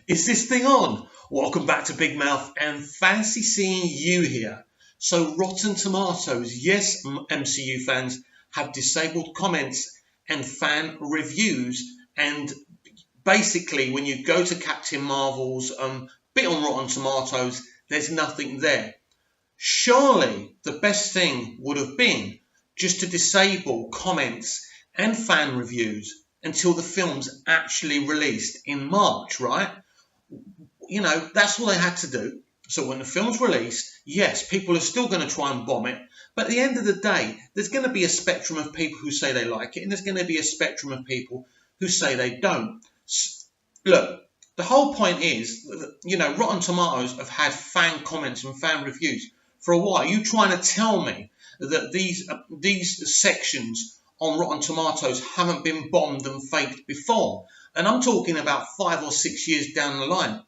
Is this thing on? Welcome back to Big Mouth and fancy seeing you here. So Rotten Tomatoes, yes, MCU fans have disabled comments and fan reviews, and basically when you go to Captain Marvel's bit on Rotten Tomatoes, there's nothing there. Surely the best thing would have been just to disable comments and fan reviews until the film's actually released in March, right? You know, that's all they had to do. So when the film's released, yes, people are still going to try and bomb it. But at the end of the day, there's going to be a spectrum of people who say they like it, and there's going to be a spectrum of people who say they don't. Look, the whole point is, you know, Rotten Tomatoes have had fan comments and fan reviews for a while. Are you trying to tell me that these sections on Rotten Tomatoes haven't been bombed and faked before? And I'm talking about 5 or 6 years down the line.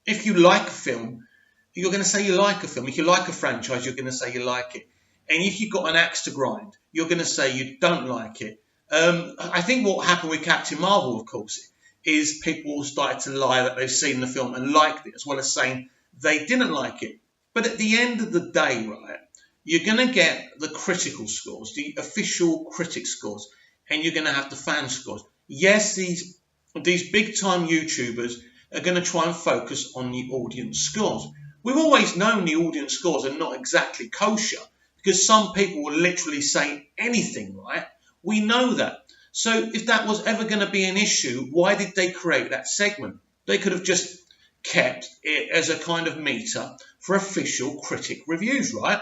If you like a film, you're going to say you like a film. If you like a franchise, you're going to say you like it. And if you've got an axe to grind, you're going to say you don't like it. I think what happened with Captain Marvel, of course, is people started to lie that they've seen the film and liked it, as well as saying they didn't like it. But at the end of the day, right, you're going to get the critical scores, the official critic scores, and you're going to have the fan scores. Yes, these big-time YouTubers are going to try and focus on the audience scores. We've always known the audience scores are not exactly kosher because some people will literally say anything, right? We know that. So if that was ever going to be an issue, why did they create that segment? They could have just kept it as a kind of meter for official critic reviews, right?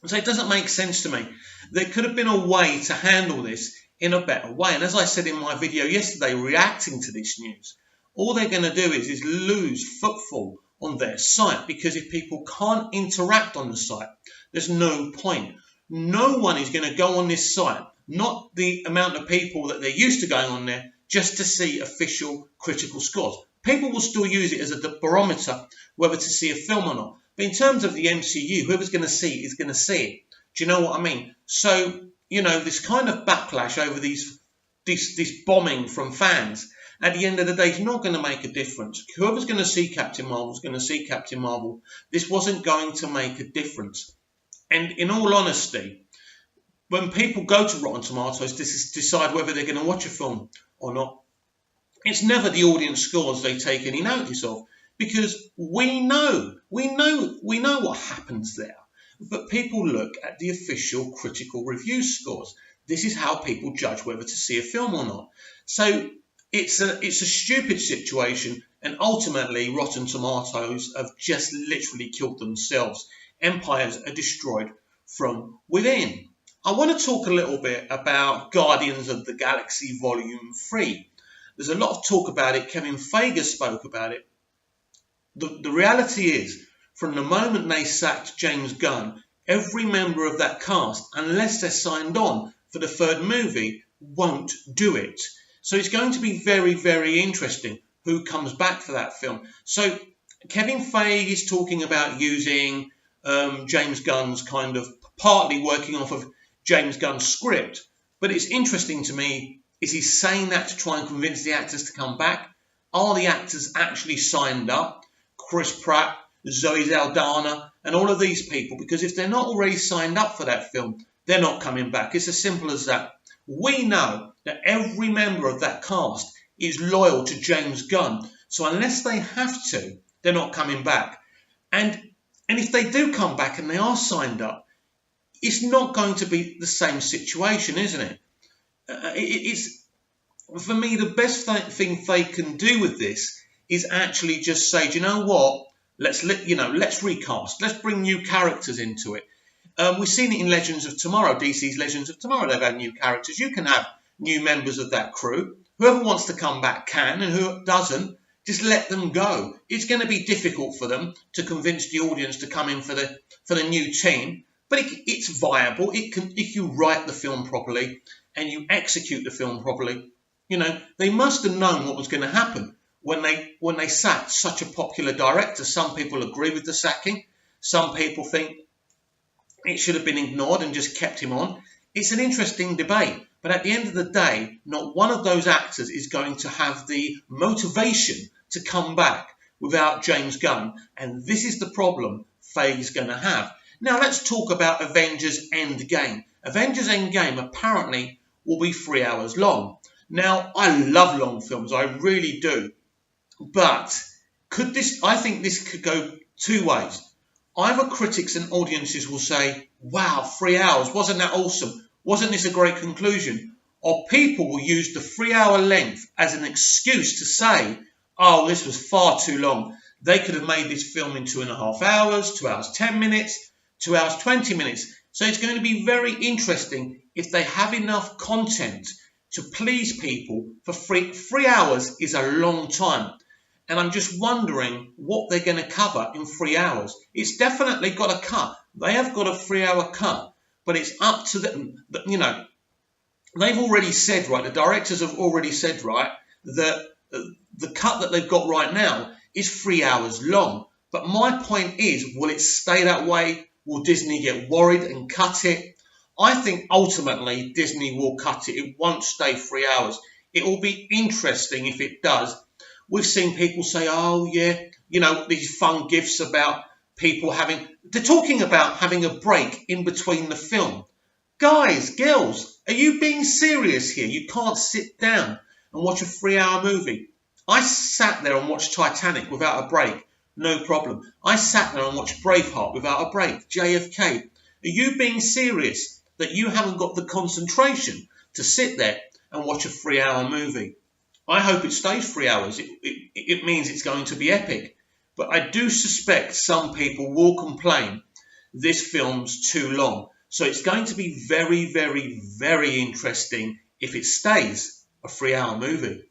So it doesn't make sense to me. There could have been a way to handle this in a better way. And as I said in my video yesterday reacting to this news, all they're going to do is lose footfall on their site, because if people can't interact on the site, there's no point. No one is going to go on this site, not the amount of people that they're used to going on there, just to see official critical scores. People will still use it as a barometer whether to see a film or not. But in terms of the MCU, whoever's going to see it is going to see it. Do you know what I mean? So, you know, this kind of backlash over this bombing from fans, at the end of the day, is not going to make a difference. Whoever's going to see Captain Marvel is going to see Captain Marvel. This wasn't going to make a difference. And in all honesty, when people go to Rotten Tomatoes to decide whether they're going to watch a film or not, it's never the audience scores they take any notice of, because we know what happens there. But people look at the official critical review scores. This is how people judge whether to see a film or not. So it's a stupid situation, and ultimately Rotten Tomatoes have just literally killed themselves. Empires are destroyed from within. I want to talk a little bit about Guardians of the Galaxy Volume 3. There's a lot of talk about it. Kevin Feige spoke about it. The reality is, from the moment they sacked James Gunn, every member of that cast, unless they're signed on for the third movie, won't do it. So it's going to be very, very interesting who comes back for that film. So Kevin Feige is talking about using James Gunn's kind of partly working off of James Gunn's script. But it's interesting to me, is he saying that to try and convince the actors to come back? Are the actors actually signed up? Chris Pratt, Zoe Saldana, and all of these people, because if they're not already signed up for that film, they're not coming back. It's as simple as that. We know that every member of that cast is loyal to James Gunn, so unless they have to, they're not coming back. And if they do come back and they are signed up, it's not going to be the same situation, isn't it? It's, for me, the best thing they can do with this is actually just say, do you know what? Let's recast. Let's bring new characters into it. We've seen it in Legends of Tomorrow, DC's Legends of Tomorrow. They've had new characters. You can have new members of that crew. Whoever wants to come back can, and who doesn't, just let them go. It's going to be difficult for them to convince the audience to come in for the new team, but it's viable. It can, if you write the film properly and you execute the film properly. You know, they must have known what was going to happen when they sacked such a popular director. Some people agree with the sacking. Some people think it should have been ignored and just kept him on. It's an interesting debate. But at the end of the day, not one of those actors is going to have the motivation to come back without James Gunn, and this is the problem Feige's going to have. Now let's talk about Avengers Endgame. Avengers Endgame apparently will be 3 hours long. Now, I love long films, I really do. But I think this could go two ways. Either critics and audiences will say, wow, 3 hours, wasn't that awesome? Wasn't this a great conclusion? Or people will use the 3 hour length as an excuse to say, oh, this was far too long. They could have made this film in 2.5 hours, 2 hours 10 minutes, 2 hours 20 minutes. So it's going to be very interesting if they have enough content to please people for 3 hours is a long time. And I'm just wondering what they're going to cover in 3 hours. It's definitely got a cut. They have got a 3 hour cut, but it's up to them. You know, they've already said, right, the directors have already said, right, that the cut that they've got right now is 3 hours long. But my point is, will it stay that way? Will Disney get worried and cut it? I think ultimately Disney will cut it. It won't stay 3 hours. It will be interesting if it does. We've seen people say, oh, yeah, you know, these fun gifs about people they're talking about having a break in between the film. Guys, girls, are you being serious here? You can't sit down and watch a 3 hour movie. I sat there and watched Titanic without a break. No problem. I sat there and watched Braveheart without a break. JFK. Are you being serious that you haven't got the concentration to sit there and watch a 3 hour movie? I hope it stays 3 hours. It means it's going to be epic. But I do suspect some people will complain this film's too long. So it's going to be very, very, very interesting if it stays a 3 hour movie.